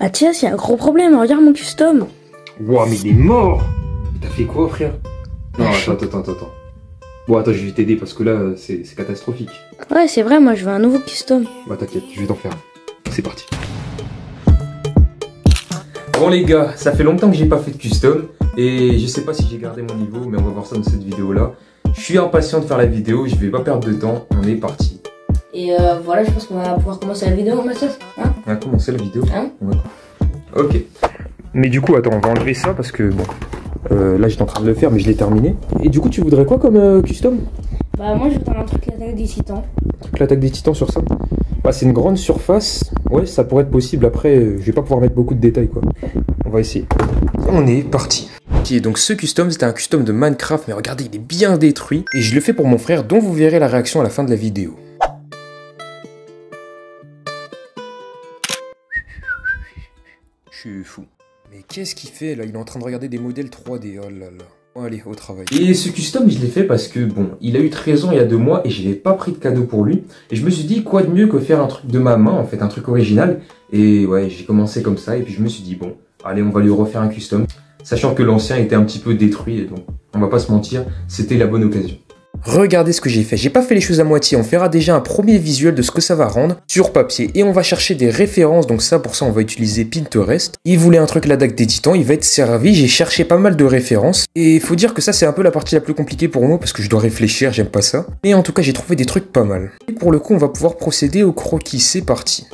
Ah tiens, c'est un gros problème, regarde mon custom. Ouah, mais il est mort. T'as fait quoi, frère? Non, attends. Bon, attends, je vais t'aider parce que là, c'est catastrophique. Ouais, c'est vrai, moi je veux un nouveau custom. Bah t'inquiète, je vais t'en faire un. C'est parti. Bon les gars, ça fait longtemps que j'ai pas fait de custom et je sais pas si j'ai gardé mon niveau, mais on va voir ça dans cette vidéo là. Je suis impatient de faire la vidéo, je vais pas perdre de temps, on est parti. Et voilà, je pense qu'on va pouvoir commencer la vidéo, ma soeur. Hein? On va commencer la vidéo. Hein? Ok. Mais du coup, attends, on va enlever ça parce que bon, là j'étais en train de le faire, mais je l'ai terminé. Et du coup, tu voudrais quoi comme custom? Bah moi je veux un truc l'attaque des titans. L'attaque des titans sur ça? Bah c'est une grande surface, ouais ça pourrait être possible, après je vais pas pouvoir mettre beaucoup de détails quoi. On va essayer. On est parti. Ok, donc ce custom c'était un custom de Minecraft, mais regardez il est bien détruit. Et je le fais pour mon frère dont vous verrez la réaction à la fin de la vidéo. Je suis fou. Mais qu'est-ce qu'il fait là? Il est en train de regarder des modèles 3D, oh là là. Bon, allez, au travail. Et ce custom, je l'ai fait parce que, bon, il a eu 13 ans il y a 2 mois et je n'avais pas pris de cadeau pour lui. Et je me suis dit, quoi de mieux que faire un truc de ma main, en fait, un truc original. Et ouais, j'ai commencé comme ça et puis je me suis dit, bon, allez, on va lui refaire un custom. Sachant que l'ancien était un petit peu détruit et donc, on va pas se mentir, c'était la bonne occasion. Regardez ce que j'ai fait, j'ai pas fait les choses à moitié, on fera déjà un premier visuel de ce que ça va rendre sur papier et on va chercher des références, donc ça pour ça on va utiliser Pinterest. Il voulait un truc l'attaque des titans, il va être servi, j'ai cherché pas mal de références et il faut dire que ça c'est un peu la partie la plus compliquée pour moi parce que je dois réfléchir, j'aime pas ça. Mais en tout cas j'ai trouvé des trucs pas mal. Et pour le coup on va pouvoir procéder au croquis, c'est parti.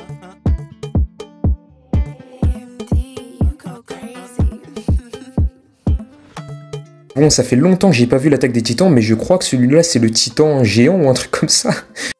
Bon, ça fait longtemps que j'ai pas vu l'attaque des titans, mais je crois que celui-là c'est le titan géant ou un truc comme ça.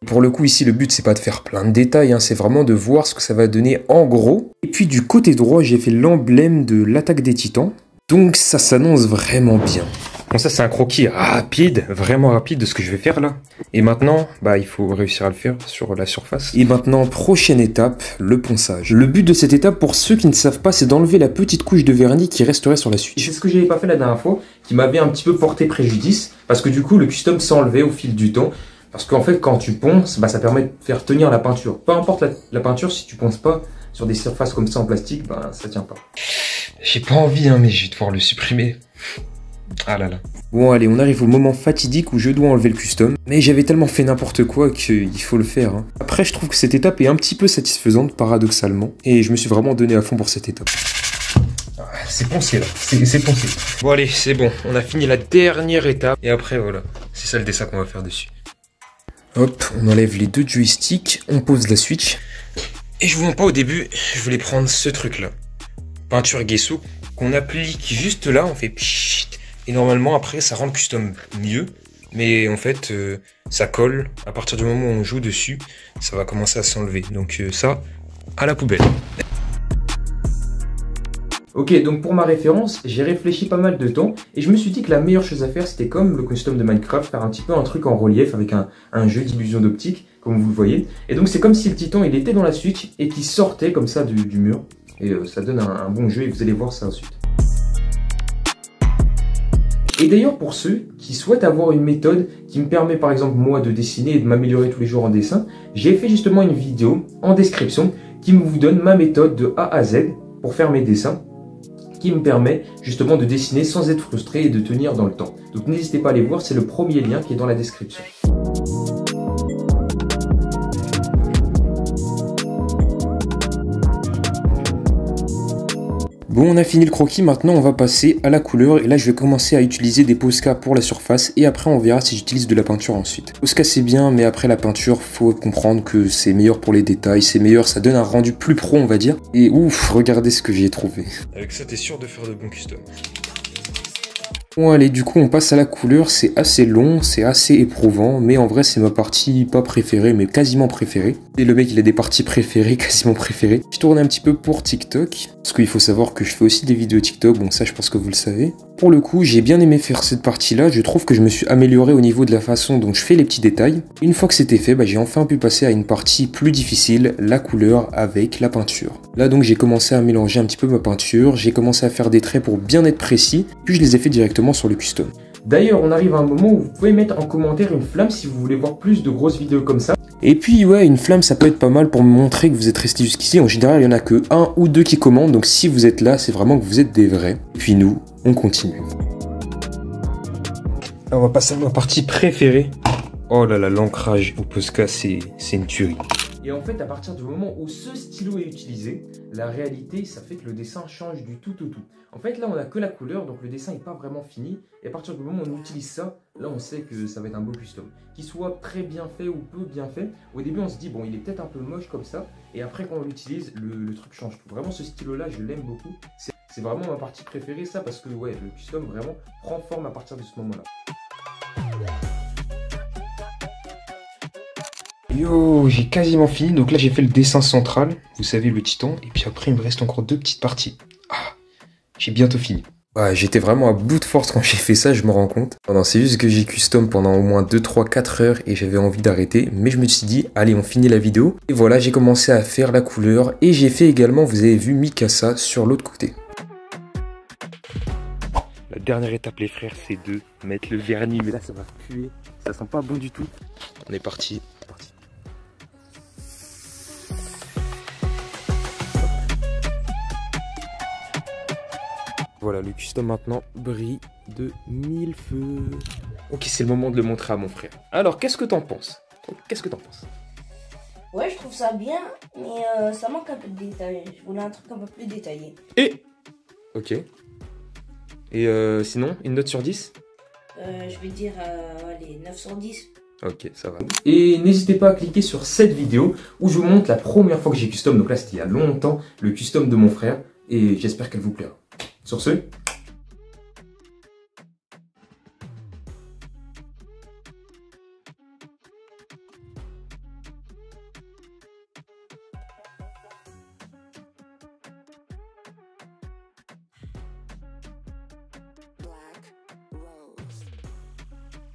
Pour le coup ici le but c'est pas de faire plein de détails, hein, c'est vraiment de voir ce que ça va donner en gros. Et puis du côté droit j'ai fait l'emblème de l'attaque des titans, donc ça s'annonce vraiment bien. Bon ça c'est un croquis rapide, vraiment rapide de ce que je vais faire là. Et maintenant, bah il faut réussir à le faire sur la surface. Et maintenant, prochaine étape, le ponçage. Le but de cette étape, pour ceux qui ne savent pas, c'est d'enlever la petite couche de vernis qui resterait sur la suite. C'est ce que j'avais pas fait la dernière fois, qui m'avait un petit peu porté préjudice, parce que du coup le custom s'enlevait au fil du temps. Parce qu'en fait quand tu ponces, bah ça permet de faire tenir la peinture. Peu importe la peinture, si tu ponces pas sur des surfaces comme ça en plastique, bah ça tient pas. J'ai pas envie hein, mais je vais devoir le supprimer. Ah là là. Bon allez, on arrive au moment fatidique où je dois enlever le custom. Mais j'avais tellement fait n'importe quoi qu'il faut le faire. Hein. Après, je trouve que cette étape est un petit peu satisfaisante, paradoxalement. Et je me suis vraiment donné à fond pour cette étape. C'est poncé là, c'est poncé. Bon allez, c'est bon, on a fini la dernière étape. Et après voilà, c'est ça le dessin qu'on va faire dessus. Hop, on enlève les deux joysticks, on pose la Switch. Et je vous montre pas au début, je voulais prendre ce truc là. Peinture Gesso, qu'on applique juste là, on fait pchit. Et normalement après ça rend le custom mieux, mais en fait ça colle, à partir du moment où on joue dessus, ça va commencer à s'enlever, donc ça, à la poubelle. Ok, donc pour ma référence, j'ai réfléchi pas mal de temps, et je me suis dit que la meilleure chose à faire c'était comme le custom de Minecraft, faire un petit peu un truc en relief avec un jeu d'illusion d'optique, comme vous le voyez. Et donc c'est comme si le titan il était dans la Switch et qui sortait comme ça du mur, et ça donne un bon jeu et vous allez voir ça ensuite. Et d'ailleurs pour ceux qui souhaitent avoir une méthode qui me permet par exemple moi de dessiner et de m'améliorer tous les jours en dessin, j'ai fait justement une vidéo en description qui vous donne ma méthode de A à Z pour faire mes dessins, qui me permet justement de dessiner sans être frustré et de tenir dans le temps. Donc n'hésitez pas à aller voir, c'est le premier lien qui est dans la description. Bon, on a fini le croquis, maintenant on va passer à la couleur et là je vais commencer à utiliser des Posca pour la surface et après on verra si j'utilise de la peinture ensuite. Posca c'est bien mais après la peinture faut comprendre que c'est meilleur pour les détails, c'est meilleur, ça donne un rendu plus pro on va dire. Et ouf, regardez ce que j'ai trouvé. Avec ça t'es sûr de faire de bons customs. Bon allez, du coup on passe à la couleur, c'est assez long, c'est assez éprouvant, mais en vrai c'est ma partie pas préférée, mais quasiment préférée. Et le mec il a des parties préférées, quasiment préférées. Je tourne un petit peu pour TikTok, parce qu'il faut savoir que je fais aussi des vidéos TikTok, bon ça je pense que vous le savez. Pour le coup j'ai bien aimé faire cette partie là, je trouve que je me suis amélioré au niveau de la façon dont je fais les petits détails. Une fois que c'était fait, bah, j'ai enfin pu passer à une partie plus difficile, la couleur avec la peinture. Là donc j'ai commencé à mélanger un petit peu ma peinture, j'ai commencé à faire des traits pour bien être précis, puis je les ai fait directement sur le custom. D'ailleurs, on arrive à un moment où vous pouvez mettre en commentaire une flamme si vous voulez voir plus de grosses vidéos comme ça. Et puis ouais, une flamme ça peut être pas mal pour me montrer que vous êtes resté jusqu'ici. En général il y en a que 1 ou 2 qui commandent, donc si vous êtes là c'est vraiment que vous êtes des vrais. Et puis nous, on continue. On va passer à ma partie préférée. Oh là là, l'ancrage au Posca c'est une tuerie. Et en fait, à partir du moment où ce stylo est utilisé, la réalité, ça fait que le dessin change du tout au tout. En fait, là, on n'a que la couleur, donc le dessin n'est pas vraiment fini. Et à partir du moment où on utilise ça, là, on sait que ça va être un beau custom. Qu'il soit très bien fait ou peu bien fait, au début, on se dit, bon, il est peut-être un peu moche comme ça. Et après, quand on l'utilise, le truc change tout. Vraiment, ce stylo-là, je l'aime beaucoup. C'est vraiment ma partie préférée, ça, parce que, ouais, le custom, vraiment, prend forme à partir de ce moment-là. Yo, j'ai quasiment fini, donc là j'ai fait le dessin central, vous savez le titan, et puis après il me reste encore 2 petites parties. Ah, j'ai bientôt fini. Ouais, j'étais vraiment à bout de force quand j'ai fait ça, je me rends compte. Non, c'est juste que j'ai custom pendant au moins 2, 3, 4 heures et j'avais envie d'arrêter, mais je me suis dit, allez on finit la vidéo. Et voilà, j'ai commencé à faire la couleur et j'ai fait également, vous avez vu Mikasa sur l'autre côté. La dernière étape les frères, c'est de mettre le vernis, mais là ça va puer, ça sent pas bon du tout. On est parti. Voilà, le custom maintenant brille de 1000 feux. Ok, c'est le moment de le montrer à mon frère. Alors, qu'est-ce que t'en penses? Qu'est-ce que t'en penses? Ouais, je trouve ça bien, mais ça manque un peu de détails. Je voulais un truc un peu plus détaillé. Et ok. Et sinon, une note sur 10? Je vais dire, allez, 9 sur 10. Ok, ça va. Et n'hésitez pas à cliquer sur cette vidéo où je vous montre la première fois que j'ai custom. Donc là, c'était il y a longtemps, le custom de mon frère. Et j'espère qu'elle vous plaira. Sur ce,